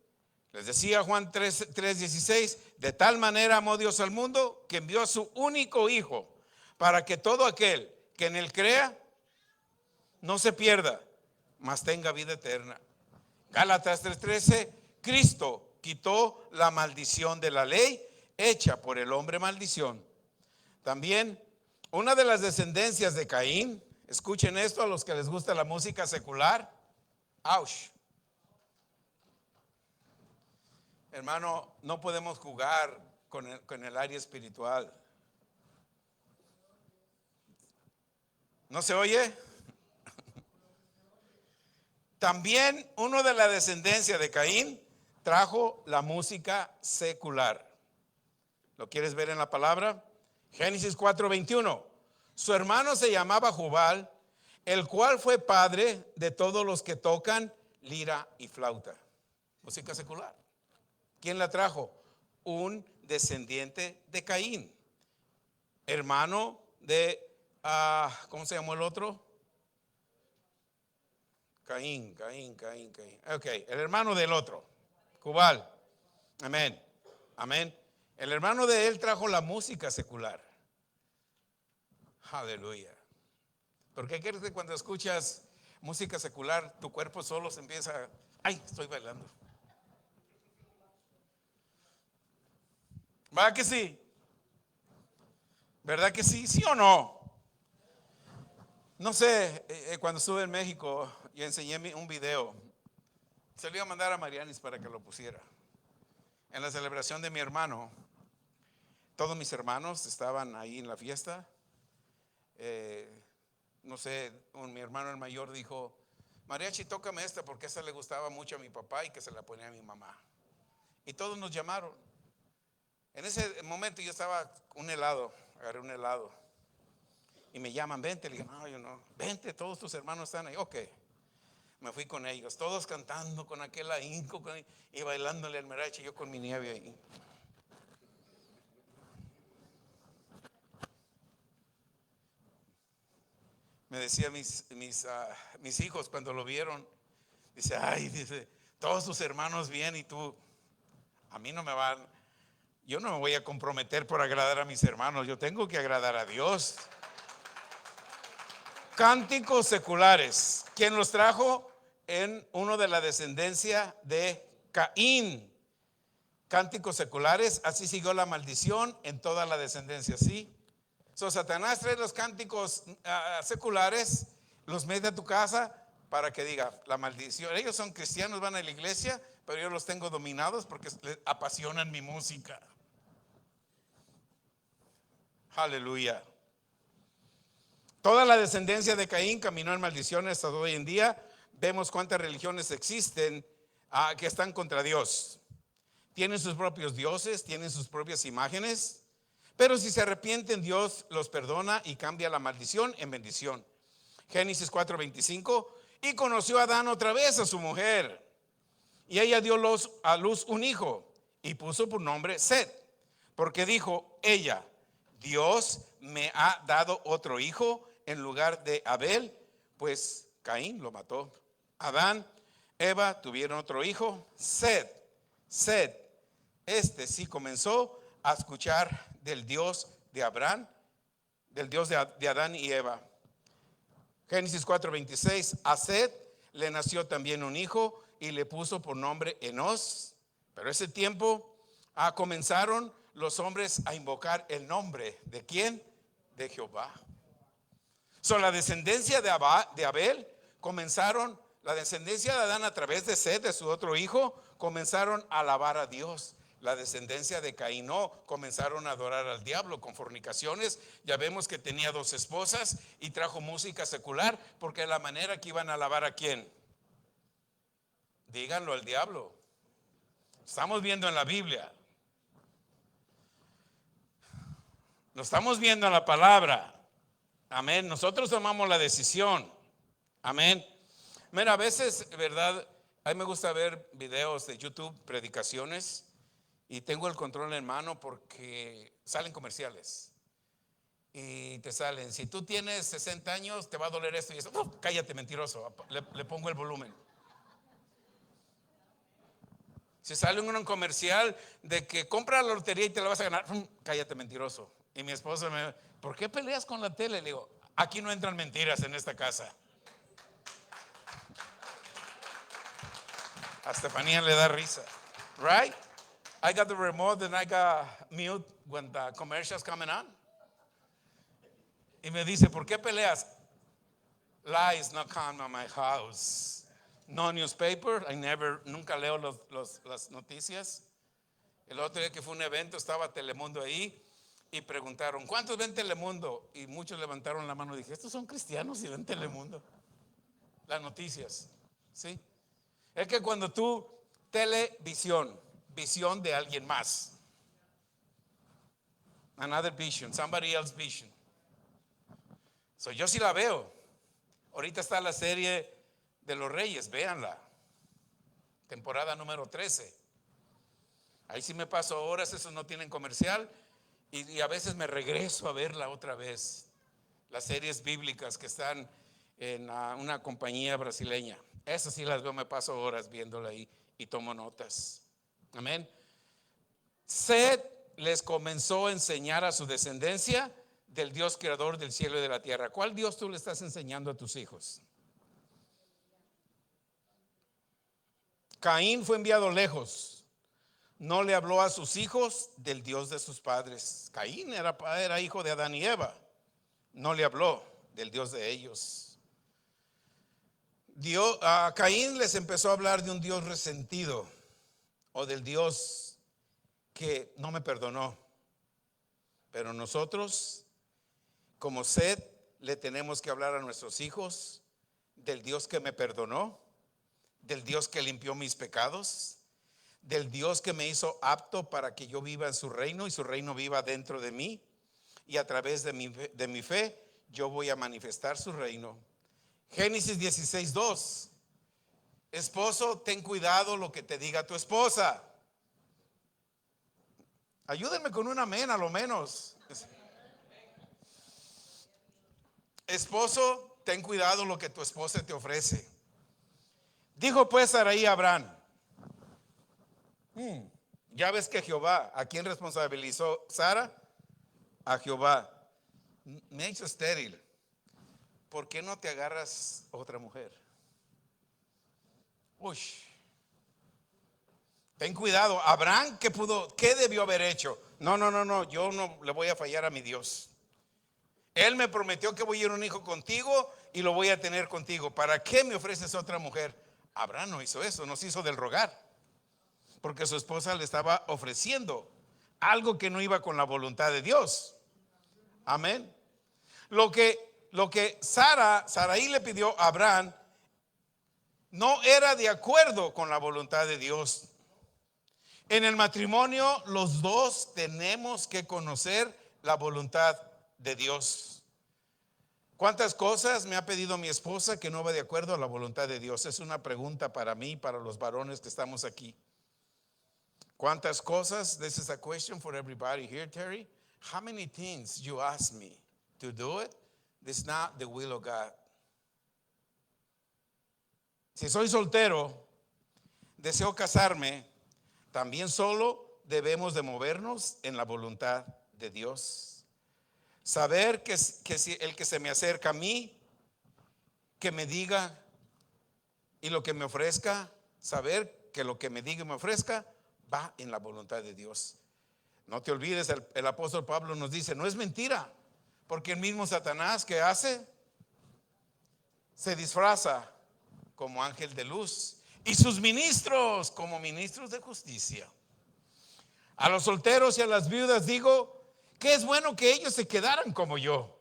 Les decía Juan 3:16, de tal manera amó Dios al mundo que envió a su único Hijo para que todo aquel que en él crea no se pierda, mas tenga vida eterna. Gálatas 3:13, Cristo quitó la maldición de la ley hecha por el hombre maldición. También una de las descendencias de Caín, escuchen esto a los que les gusta la música secular. Ouch. Hermano, no podemos jugar con el área espiritual. ¿No se oye? También uno de la descendencia de Caín trajo la música secular. ¿Lo quieres ver en la palabra? Génesis 4:21. Su hermano se llamaba Jubal, el cual fue padre de todos los que tocan lira y flauta. Música secular. ¿Quién la trajo? Un descendiente de Caín, hermano de, ¿cómo se llamó el otro? Caín. Ok, el hermano del otro, Jubal. Amén. El hermano de él trajo la música secular. Aleluya. ¿Por qué crees que cuando escuchas música secular tu cuerpo solo se empieza? Ay, estoy bailando. ¿Va que sí? ¿Verdad que sí? ¿Sí o no? No sé, cuando estuve en México y enseñé un video, se lo iba a mandar a Marianis para que lo pusiera. En la celebración de mi hermano, todos mis hermanos estaban ahí en la fiesta. No sé, mi hermano el mayor dijo: mariachi, tócame esta porque esta le gustaba mucho a mi papá y que se la ponía a mi mamá. Y todos nos llamaron. En ese momento yo estaba un helado, agarré un helado y me llaman, vente. Le digo, no, yo no, vente, todos tus hermanos están ahí. Ok, me fui con ellos, todos cantando con aquel ahínco y bailándole al mariachi, yo con mi nieve ahí. Me decía mis hijos cuando lo vieron, dice, ay, dice, todos tus hermanos bien y tú, a mí no me van, yo no me voy a comprometer por agradar a mis hermanos, yo tengo que agradar a Dios. Cánticos seculares, ¿quién los trajo? En uno de la descendencia de Caín. Cánticos seculares, así siguió la maldición en toda la descendencia, ¿sí? Satanás trae los cánticos seculares, los mete a tu casa para que diga la maldición. Ellos son cristianos, van a la iglesia, pero yo los tengo dominados porque les apasionan mi música. Aleluya. Toda la descendencia de Caín caminó en maldiciones hasta hoy en día. Vemos cuántas religiones existen que están contra Dios. Tienen sus propios dioses, tienen sus propias imágenes. Pero si se arrepienten, Dios los perdona y cambia la maldición en bendición. Génesis 4:25. Y conoció a Adán otra vez a su mujer, y ella dio a luz un hijo, y puso por nombre Set, porque dijo ella: Dios me ha dado otro hijo en lugar de Abel, pues Caín lo mató. Adán, Eva tuvieron otro hijo, Set. Este sí comenzó a escuchar del Dios de Abraham, del Dios de Adán y Eva. Génesis 4:26. A Set le nació también un hijo y le puso por nombre Enos. Pero ese tiempo comenzaron los hombres a invocar el nombre ¿de quién? De Jehová. La descendencia de Abel comenzaron, la descendencia de Adán a través de Set, de su otro hijo, comenzaron a alabar a Dios. La descendencia de Caín no, comenzaron a adorar al diablo con fornicaciones. Ya vemos que tenía 2 esposas y trajo música secular, porque la manera que iban a alabar a quién, díganlo, al diablo. Estamos viendo en la Biblia, lo estamos viendo en la palabra. Amén. Nosotros tomamos la decisión. Amén. Mira, a veces, verdad, a mí me gusta ver videos de YouTube, predicaciones, y tengo el control en mano porque salen comerciales. Y te salen, si tú tienes 60 años, te va a doler esto y eso. Cállate, mentiroso. Le pongo el volumen. Si sale un comercial de que compra la lotería y te la vas a ganar, cállate, mentiroso. Y mi esposa me, ¿por qué peleas con la tele? Le digo, aquí no entran mentiras en esta casa. A Estefanía le da risa. Right? I got the remote and I got mute when the commercials coming on. Y me dice, ¿por qué peleas? Lies not come on my house. No newspaper. Nunca leo las noticias. El otro día que fue un evento, estaba Telemundo ahí y preguntaron, ¿cuántos ven Telemundo? Y muchos levantaron la mano y dije, estos son cristianos y ven Telemundo. Las noticias, ¿sí? Es que cuando tú, visión de alguien más. Another vision, somebody else's vision. Yo sí la veo. Ahorita está la serie de los Reyes, véanla. Temporada número 13. Ahí sí me paso horas, esos no tienen comercial. Y a veces me regreso a verla otra vez. Las series bíblicas que están en una compañía brasileña. Esas sí las veo, me paso horas viéndola ahí y tomo notas. Amén. Set les comenzó a enseñar a su descendencia del Dios creador del cielo y de la tierra. ¿Cuál Dios tú le estás enseñando a tus hijos? Caín fue enviado lejos. no le habló a sus hijos del Dios de sus padres. Caín era hijo de Adán y Eva. No le habló del Dios de ellos. A Caín les empezó a hablar de un Dios resentido, o del Dios que no me perdonó. Pero nosotros, como Sed, le tenemos que hablar a nuestros hijos del Dios que me perdonó, del Dios que limpió mis pecados, del Dios que me hizo apto para que yo viva en su reino y su reino viva dentro de mí, y a través de mi fe yo voy a manifestar su reino. Génesis 16:2. Esposo, ten cuidado lo que te diga tu esposa. Ayúdenme con un amén a lo menos. Esposo, ten cuidado lo que tu esposa te ofrece. Dijo pues Sarai a Abraham. Ya ves que Jehová, ¿a quién responsabilizó Sara? A Jehová. Me ha hecho estéril. ¿Por qué no te agarras otra mujer? Uy. Ten cuidado. Abraham, ¿qué debió haber hecho? No, yo no le voy a fallar a mi Dios. Él me prometió que voy a ir un hijo contigo y lo voy a tener contigo. ¿Para qué me ofreces otra mujer? Abraham no hizo eso, no se hizo del rogar, porque su esposa le estaba ofreciendo algo que no iba con la voluntad de Dios. Amén. Lo que Sarai le pidió a Abraham no era de acuerdo con la voluntad de Dios. En el matrimonio los dos tenemos que conocer la voluntad de Dios. ¿Cuántas cosas me ha pedido mi esposa que no va de acuerdo a la voluntad de Dios? Es una pregunta para mí, para los varones que estamos aquí. ¿Cuántas cosas? This is a question for everybody here, Terry. How many things you ask me to do it? This is not the will of God. Si soy soltero, deseo casarme, también solo debemos de movernos en la voluntad de Dios. Saber que si el que se me acerca a mí, que me diga y lo que me ofrezca, saber que lo que me diga y me ofrezca va en la voluntad de Dios. No te olvides, el apóstol Pablo nos dice, no es mentira, porque el mismo Satanás que hace, se disfraza como ángel de luz y sus ministros como ministros de justicia. A los solteros y a las viudas digo que es bueno que ellos se quedaran como yo.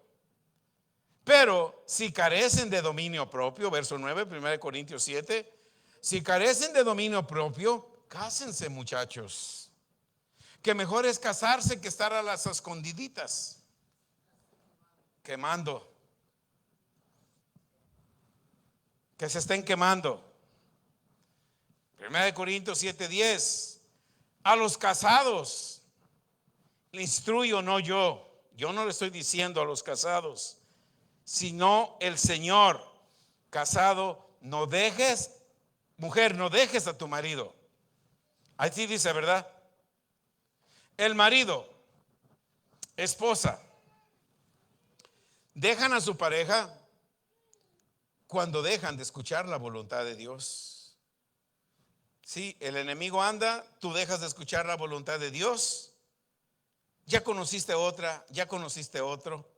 Pero si carecen de dominio propio, verso 9, 1 Corintios 7, si carecen de dominio propio, cásense, muchachos. Que mejor es casarse que estar a las escondiditas, quemando. Que se estén quemando. 1 Corintios 7:10. A los casados le instruyo, no yo. Yo no le estoy diciendo a los casados, sino el Señor. Casado, no dejes, mujer, no dejes a tu marido. Así dice, ¿verdad? El marido, esposa, dejan a su pareja cuando dejan de escuchar la voluntad de Dios. Si el enemigo anda, tú dejas de escuchar la voluntad de Dios. Ya conociste otra, ya conociste otro.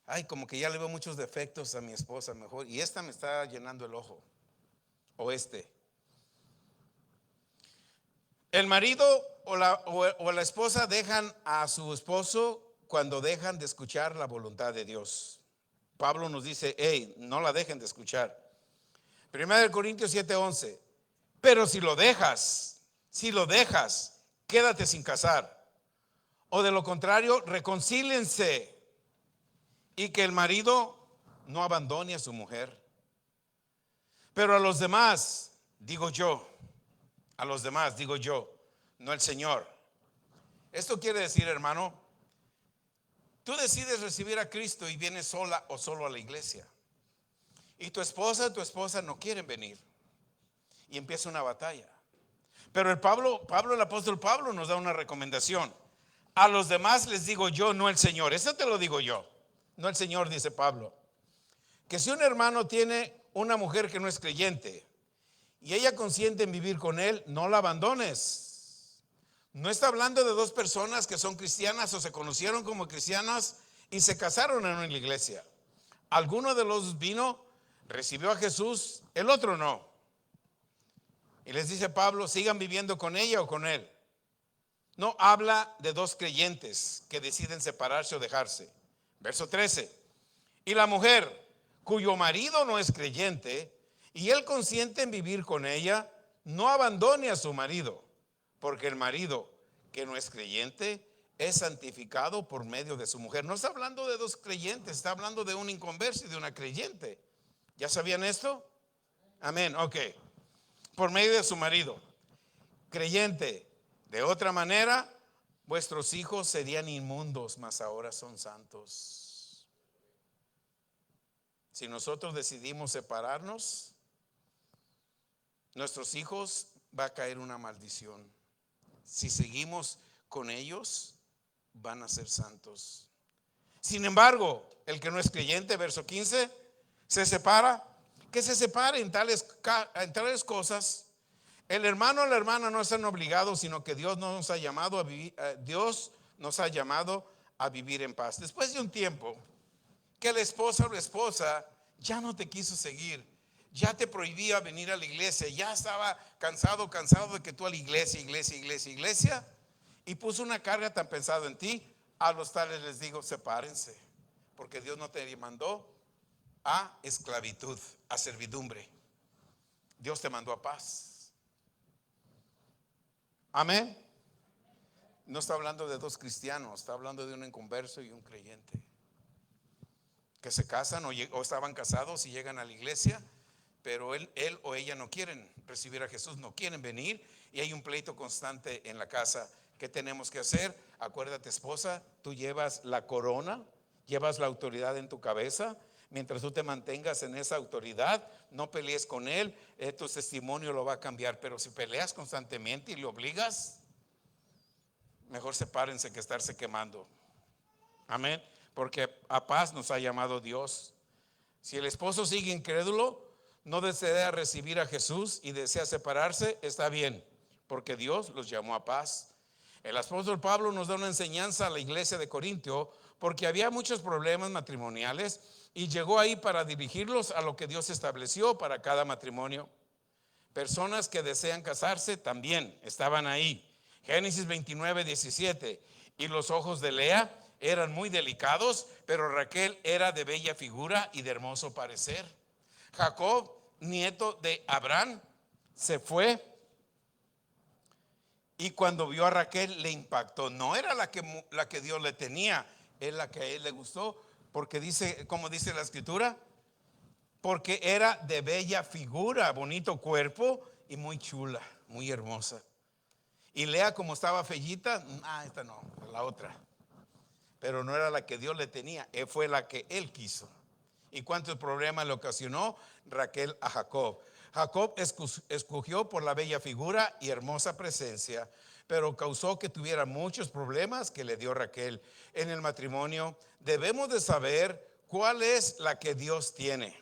Ay, como que ya le veo muchos defectos a mi esposa mejor. Y esta me está llenando el ojo. O este. El marido o la esposa dejan a su esposo cuando dejan de escuchar la voluntad de Dios. Pablo nos dice, hey, no la dejen de escuchar. 1 Corintios 7:11. Pero si lo dejas, quédate sin casar. O de lo contrario, reconcíliense y que el marido no abandone a su mujer. Pero a los demás, digo yo, no el Señor. Esto quiere decir, hermano, tú decides recibir a Cristo y vienes sola o solo a la iglesia. Y tu esposa no quieren venir. Y empieza una batalla. Pero el apóstol Pablo nos da una recomendación. A los demás les digo yo, no el Señor. Eso te lo digo yo, no el Señor, dice Pablo. Que si un hermano tiene una mujer que no es creyente y ella consiente en vivir con él, no la abandones. No está hablando de dos personas que son cristianas o se conocieron como cristianas y se casaron en una iglesia. Alguno de los vino, recibió a Jesús, el otro no. Y les dice Pablo, sigan viviendo con ella o con él. No habla de dos creyentes que deciden separarse o dejarse. Verso 13. Y la mujer cuyo marido no es creyente y él consiente en vivir con ella, no abandone a su marido, porque el marido que no es creyente es santificado por medio de su mujer. No está hablando de dos creyentes, está hablando de un inconverso y de una creyente. ¿Ya sabían esto? Amén, ok. Por medio de su marido. Creyente. De otra manera, vuestros hijos serían inmundos, mas ahora son santos. Si nosotros decidimos separarnos, nuestros hijos va a caer una maldición. Si seguimos con ellos, van a ser santos. Sin embargo, el que no es creyente, verso 15, se separa. Que se separe en tales cosas. El hermano o la hermana no están obligados, sino que Dios nos ha llamado a vivir, Dios nos ha llamado a vivir en paz. Después de un tiempo que la esposa o la esposa ya no te quiso seguir, ya te prohibía venir a la iglesia, ya estaba cansado de que tú a la iglesia, y puso una carga tan pesada en ti, a los tales les digo, sepárense, porque Dios no te mandó a esclavitud, a servidumbre. Dios te mandó a paz. Amén. No está hablando de dos cristianos, está hablando de un inconverso y un creyente que se casan o estaban casados y llegan a la iglesia, pero él o ella no quieren recibir a Jesús, no quieren venir, y hay un pleito constante en la casa. ¿Qué tenemos que hacer? Acuérdate, esposa, tú llevas la corona, llevas la autoridad en tu cabeza. Mientras tú te mantengas en esa autoridad, no pelees con él, tu testimonio lo va a cambiar. Pero si peleas constantemente y le obligas, mejor sepárense que estarse quemando. Amén. Porque a paz nos ha llamado Dios. Si el esposo sigue incrédulo, no desea recibir a Jesús y desea separarse, está bien, porque Dios los llamó a paz. El apóstol Pablo nos da una enseñanza a la iglesia de Corintio, porque había muchos problemas matrimoniales y llegó ahí para dirigirlos a lo que Dios estableció para cada matrimonio. Personas que desean casarse también estaban ahí. Génesis 29:17. Y los ojos de Lea eran muy delicados, pero Raquel era de bella figura y de hermoso parecer. Jacob, nieto de Abraham, se fue y cuando vio a Raquel le impactó. No era la que Dios le tenía, es la que a él le gustó, porque dice, como dice la escritura, porque era de bella figura, bonito cuerpo y muy chula, muy hermosa. Y Lea, como estaba fellita, esta no, la otra. Pero no era la que Dios le tenía, fue la que él quiso. ¿Y cuántos problemas le ocasionó Raquel a Jacob? Jacob escogió por la bella figura y hermosa presencia, pero causó que tuviera muchos problemas que le dio Raquel. En el matrimonio debemos de saber cuál es la que Dios tiene,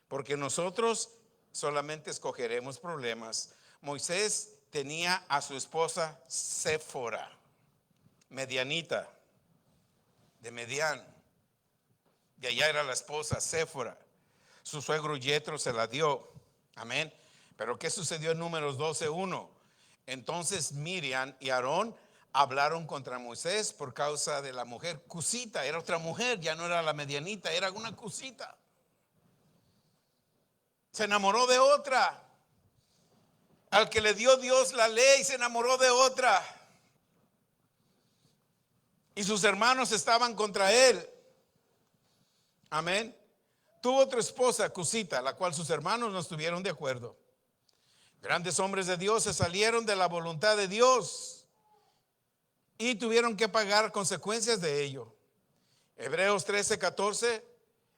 porque nosotros solamente escogeremos problemas. Moisés tenía a su esposa Séfora, medianita, de Medián. De allá era la esposa Séfora. Su suegro Yetro se la dio. Amén. Pero ¿qué sucedió en Números 12:1? Entonces Miriam y Aarón hablaron contra Moisés por causa de la mujer cusita. Era otra mujer, ya no era la medianita, era una cusita. Se enamoró de otra. Al que le dio Dios la ley se enamoró de otra. Y sus hermanos estaban contra él. Amén. Tuvo otra esposa, Cusita, la cual sus hermanos no estuvieron de acuerdo. Grandes hombres de Dios se salieron de la voluntad de Dios y tuvieron que pagar consecuencias de ello. Hebreos 13:14,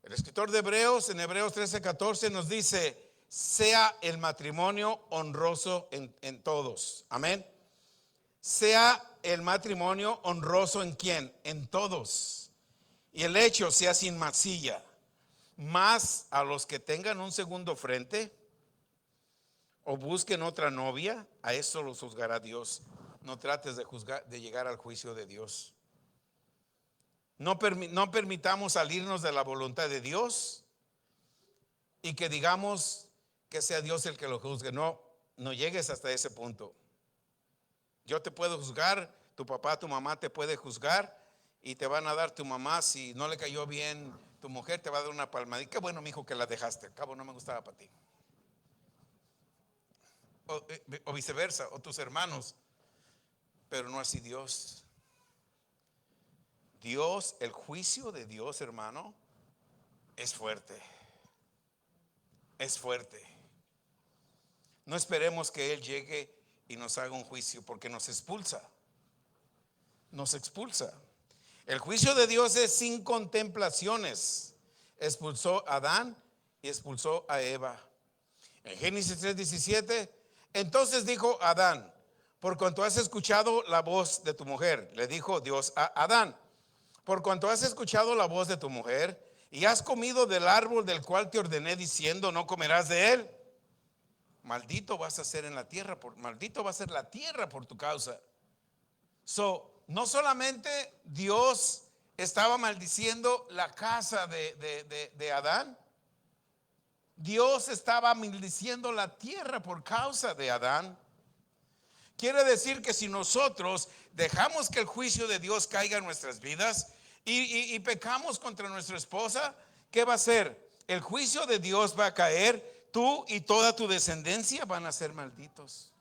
el escritor de Hebreos en Hebreos 13:14 nos dice: sea el matrimonio honroso en todos. Amén. Sea el matrimonio honroso en quién, en todos. Y el hecho sea sin mancilla. Más a los que tengan un segundo frente o busquen otra novia, a eso los juzgará Dios. no trates de juzgar, de llegar al juicio de Dios. No permitamos salirnos de la voluntad de Dios y que digamos que sea Dios el que lo juzgue. No, no llegues hasta ese punto. Yo te puedo juzgar, tu papá, tu mamá te puede juzgar y te van a dar tu mamá, si no le cayó bien tu mujer, te va a dar una palmadita. Qué bueno, mijo, que la dejaste. Al cabo no me gustaba para ti. O viceversa, o tus hermanos. Pero no así Dios. Dios, el juicio de Dios, hermano, es fuerte. Es fuerte. No esperemos que Él llegue y nos haga un juicio, porque nos expulsa. Nos expulsa. El juicio de Dios es sin contemplaciones. Expulsó a Adán y expulsó a Eva. En Génesis 3:17, entonces dijo Adán: por cuanto has escuchado la voz de tu mujer, le dijo Dios a Adán, por cuanto has escuchado la voz de tu mujer y has comido del árbol del cual te ordené diciendo, no comerás de él, maldito vas a ser en la tierra, maldito va a ser la tierra por tu causa. No solamente Dios estaba maldiciendo la casa de Adán, Dios estaba maldiciendo la tierra por causa de Adán. Quiere decir que si nosotros dejamos que el juicio de Dios caiga en nuestras vidas y pecamos contra nuestra esposa, ¿qué va a ser? El juicio de Dios va a caer, tú y toda tu descendencia van a ser malditos.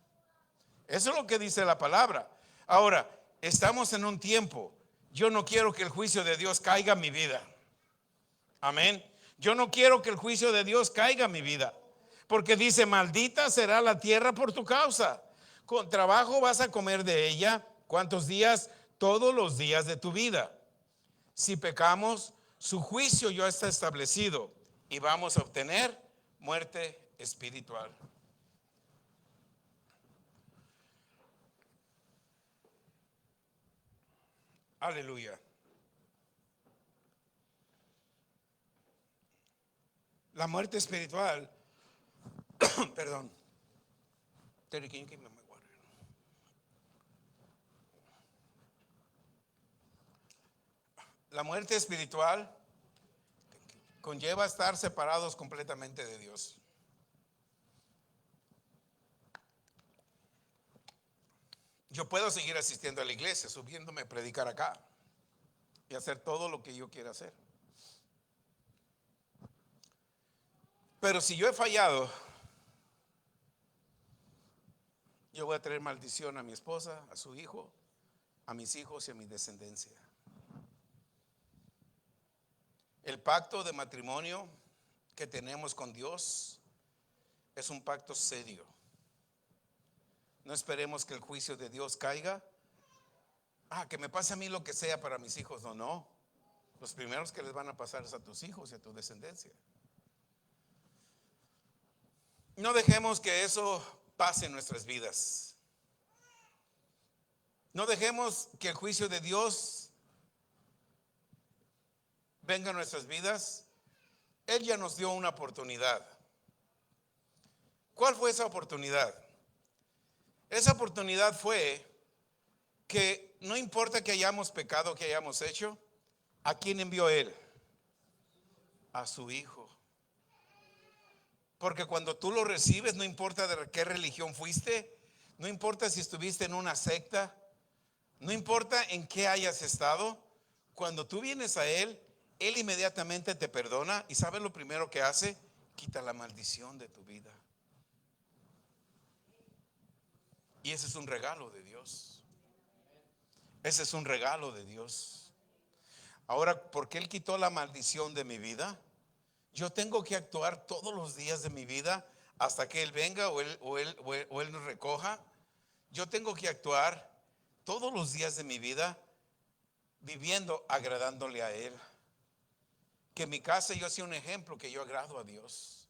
Eso es lo que dice la palabra. Ahora, estamos en un tiempo, yo no quiero que el juicio de Dios caiga en mi vida. Amén. Yo no quiero que el juicio de Dios caiga en mi vida, porque dice, maldita será la tierra por tu causa. Con trabajo vas a comer de ella. ¿Cuántos días? Todos los días de tu vida. Si pecamos, su juicio ya está establecido y vamos a obtener muerte espiritual. Aleluya. La muerte espiritual, perdón. Terry, can you give me my water? La muerte espiritual conlleva estar separados completamente de Dios. Yo puedo seguir asistiendo a la iglesia, subiéndome a predicar acá y hacer todo lo que yo quiera hacer. Pero si yo he fallado, yo voy a traer maldición a mi esposa, a su hijo, a mis hijos y a mi descendencia. El pacto de matrimonio que tenemos con Dios es un pacto serio. No esperemos que el juicio de Dios caiga. Que me pase a mí lo que sea para mis hijos. No. Los primeros que les van a pasar es a tus hijos y a tu descendencia. No dejemos que eso pase en nuestras vidas. No dejemos que el juicio de Dios venga a nuestras vidas. Él ya nos dio una oportunidad. ¿Cuál fue esa oportunidad? Esa oportunidad fue que no importa que hayamos pecado, que hayamos hecho, ¿a quién envió Él? A su Hijo. Porque cuando tú lo recibes, no importa de qué religión fuiste, no importa si estuviste en una secta, no importa en qué hayas estado, cuando tú vienes a Él, Él inmediatamente te perdona. ¿Y sabes lo primero que hace? Quita la maldición de tu vida. Y ese es un regalo de Dios. Ese es un regalo de Dios. Ahora, ¿por qué Él quitó la maldición de mi vida? Yo tengo que actuar todos los días de mi vida hasta que Él venga o Él nos recoja. Yo tengo que actuar todos los días de mi vida viviendo, agradándole a Él. Que en mi casa yo sea un ejemplo, que yo agrado a Dios.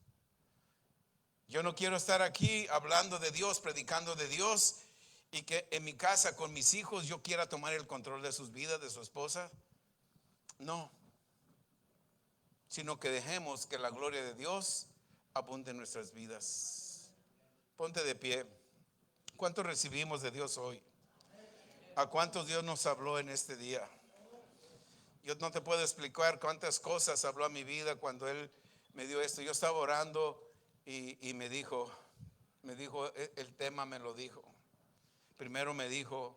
Yo no quiero estar aquí hablando de Dios, predicando de Dios, y que en mi casa con mis hijos yo quiera tomar el control de sus vidas, de su esposa. No. Sino que dejemos que la gloria de Dios abunde en nuestras vidas. Ponte de pie. ¿Cuánto recibimos de Dios hoy? ¿A cuántos Dios nos habló en este día? Yo no te puedo explicar cuántas cosas habló a mi vida cuando Él me dio esto. Yo estaba orando y me dijo, el tema me lo dijo. Primero me dijo,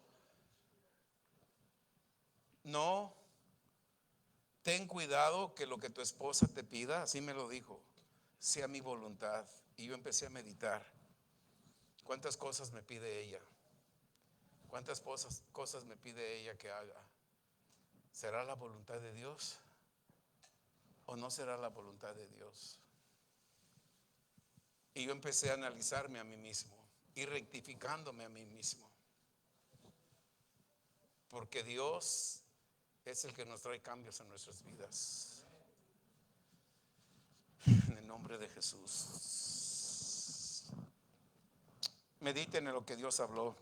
no, ten cuidado que lo que tu esposa te pida, así me lo dijo, sea mi voluntad. Y yo empecé a meditar. ¿Cuántas cosas me pide ella? ¿Cuántas cosas me pide ella que haga? ¿Será la voluntad de Dios o no será la voluntad de Dios? Y yo empecé a analizarme a mí mismo y rectificándome a mí mismo. Porque Dios es el que nos trae cambios en nuestras vidas. En el nombre de Jesús. Mediten en lo que Dios habló.